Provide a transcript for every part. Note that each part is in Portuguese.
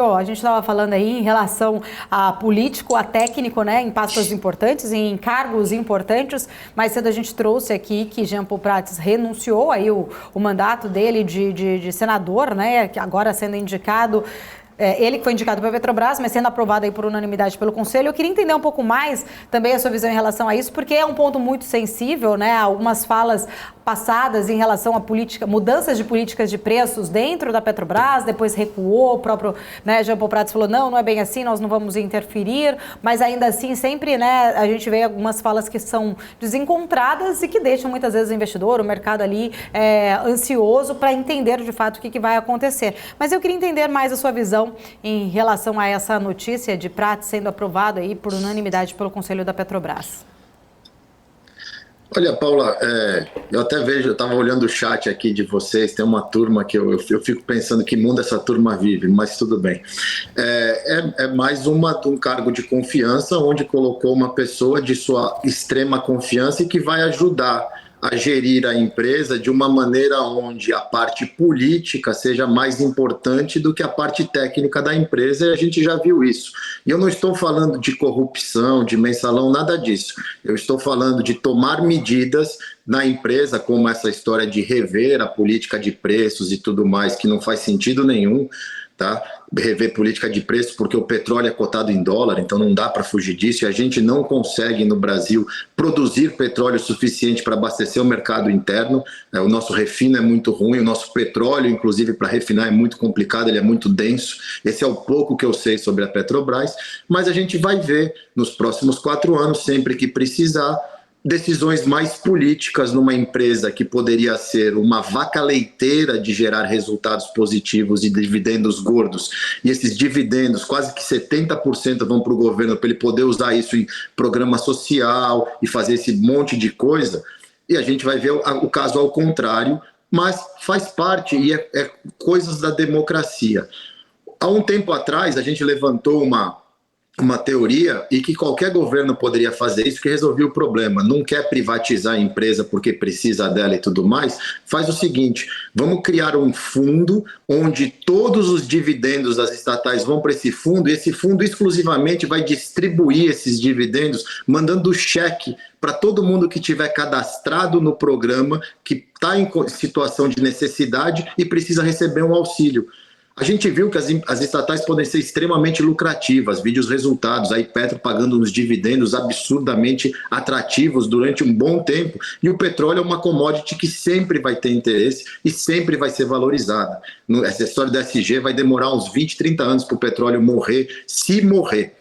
A gente estava falando aí em relação a político, a técnico, né, em pastas importantes, em cargos importantes. Mais cedo a gente trouxe aqui que Jean Paul Prats renunciou aí o mandato dele de senador, né, que agora sendo indicado. Ele que foi indicado pela Petrobras, mas sendo aprovado aí por unanimidade pelo Conselho. Eu queria entender um pouco mais também a sua visão em relação a isso, porque é um ponto muito sensível, né? Algumas falas passadas em relação a mudanças de políticas de preços dentro da Petrobras, depois recuou, o próprio, né, Jean Paul Prats falou, não é bem assim, nós não vamos interferir, mas ainda assim sempre, né, a gente vê algumas falas que são desencontradas e que deixam muitas vezes o investidor, o mercado ali ansioso para entender de fato o que vai acontecer. Mas eu queria entender mais a sua visão em relação a essa notícia de Prats sendo aprovado aí por unanimidade pelo Conselho da Petrobras. Olha, Paula, eu até vejo, eu estava olhando o chat aqui de vocês, tem uma turma que eu fico pensando que mundo essa turma vive, mas tudo bem. É mais um cargo de confiança, onde colocou uma pessoa de sua extrema confiança e que vai ajudar a gerir a empresa de uma maneira onde a parte política seja mais importante do que a parte técnica da empresa, e a gente já viu isso. E eu não estou falando de corrupção, de mensalão, nada disso. Eu estou falando de tomar medidas na empresa, como essa história de rever a política de preços e tudo mais, que não faz sentido nenhum, tá? Rever política de preço, porque o petróleo é cotado em dólar, então não dá para fugir disso, e a gente não consegue no Brasil produzir petróleo suficiente para abastecer o mercado interno. O nosso refino é muito ruim, o nosso petróleo, inclusive, para refinar é muito complicado, ele é muito denso. Esse é o pouco que eu sei sobre a Petrobras, mas a gente vai ver nos próximos 4 anos, sempre que precisar, decisões mais políticas numa empresa que poderia ser uma vaca leiteira de gerar resultados positivos e dividendos gordos, e esses dividendos, quase que 70% vão para o governo para ele poder usar isso em programa social e fazer esse monte de coisa, e a gente vai ver o caso ao contrário, mas faz parte e é coisas da democracia. Há um tempo atrás a gente levantou uma teoria e que qualquer governo poderia fazer isso, que resolvia o problema. Não quer privatizar a empresa porque precisa dela e tudo mais, faz o seguinte, vamos criar um fundo onde todos os dividendos das estatais vão para esse fundo, e esse fundo exclusivamente vai distribuir esses dividendos, mandando cheque para todo mundo que tiver cadastrado no programa, que está em situação de necessidade e precisa receber um auxílio. A gente viu que as estatais podem ser extremamente lucrativas, vídeos resultados, aí Petro pagando uns dividendos absurdamente atrativos durante um bom tempo, e o petróleo é uma commodity que sempre vai ter interesse e sempre vai ser valorizada. Essa história da SG vai demorar uns 20, 30 anos para o petróleo morrer, se morrer.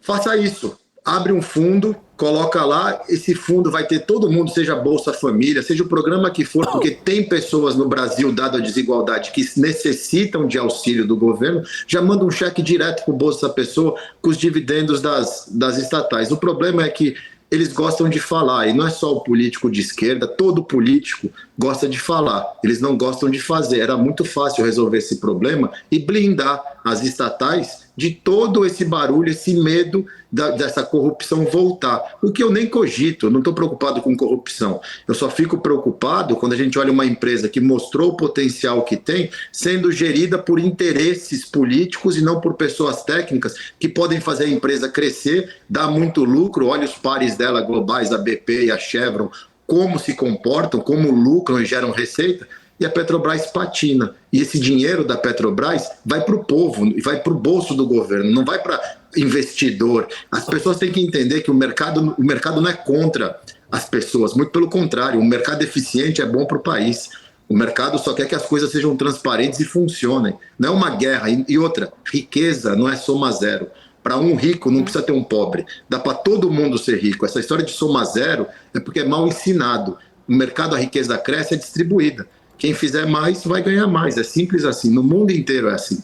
Faça isso, abre um fundo, coloca lá, esse fundo vai ter todo mundo, seja Bolsa Família, seja o programa que for, porque tem pessoas no Brasil, dado a desigualdade, que necessitam de auxílio do governo, já manda um cheque direto para o bolso da pessoa com os dividendos das estatais. O problema é que eles gostam de falar, e não é só o político de esquerda, todo político gosta de falar, eles não gostam de fazer. Era muito fácil resolver esse problema e blindar as estatais de todo esse barulho, esse medo dessa corrupção voltar. O que eu nem cogito, eu não estou preocupado com corrupção. Eu só fico preocupado quando a gente olha uma empresa que mostrou o potencial que tem, sendo gerida por interesses políticos e não por pessoas técnicas que podem fazer a empresa crescer, dar muito lucro. Olha os pares dela globais, a BP e a Chevron, como se comportam, como lucram e geram receita, e a Petrobras patina. E esse dinheiro da Petrobras vai para o povo, e vai para o bolso do governo, não vai para investidor. As pessoas têm que entender que o mercado não é contra as pessoas, muito pelo contrário, um mercado eficiente é bom para o país. O mercado só quer que as coisas sejam transparentes e funcionem. Não é uma guerra. E outra, riqueza não é soma zero. Para um rico não precisa ter um pobre. Dá para todo mundo ser rico. Essa história de soma zero é porque é mal ensinado. O mercado, a riqueza cresce, é distribuída. Quem fizer mais vai ganhar mais. É simples assim. No mundo inteiro é assim.